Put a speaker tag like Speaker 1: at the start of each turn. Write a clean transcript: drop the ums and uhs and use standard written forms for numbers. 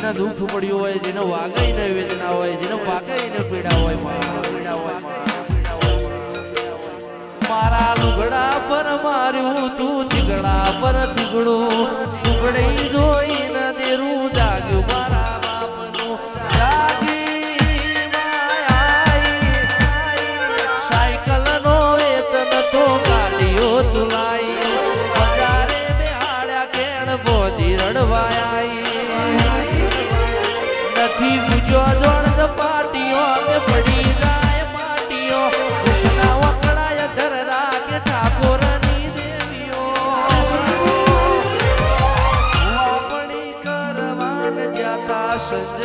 Speaker 1: જેના દુઃખ પડ્યું હોય, જેને વાગઈ ને વેદના હોય, જેને વાગઈ ને પીડા હોય, મારા લુગડા પર માર્યું તું, થીગડા પર થીગડું ટુકડી જોઈને દેરું જાગ્યું મારા બાપનું. સાયકલ નો વેતન તો ગાડીઓ તુલાઈ, બજારે બેહાડ્યા કેણ બોધી રડવાયા. નથી પૂજો જોડ પાટીઓ કે પડી જાય માટીઓ, કૃષ્ણા વકડાય ઘર રાખે ઠાકોરની દેવીઓ. વાપણી કરવાન જાતા સંજય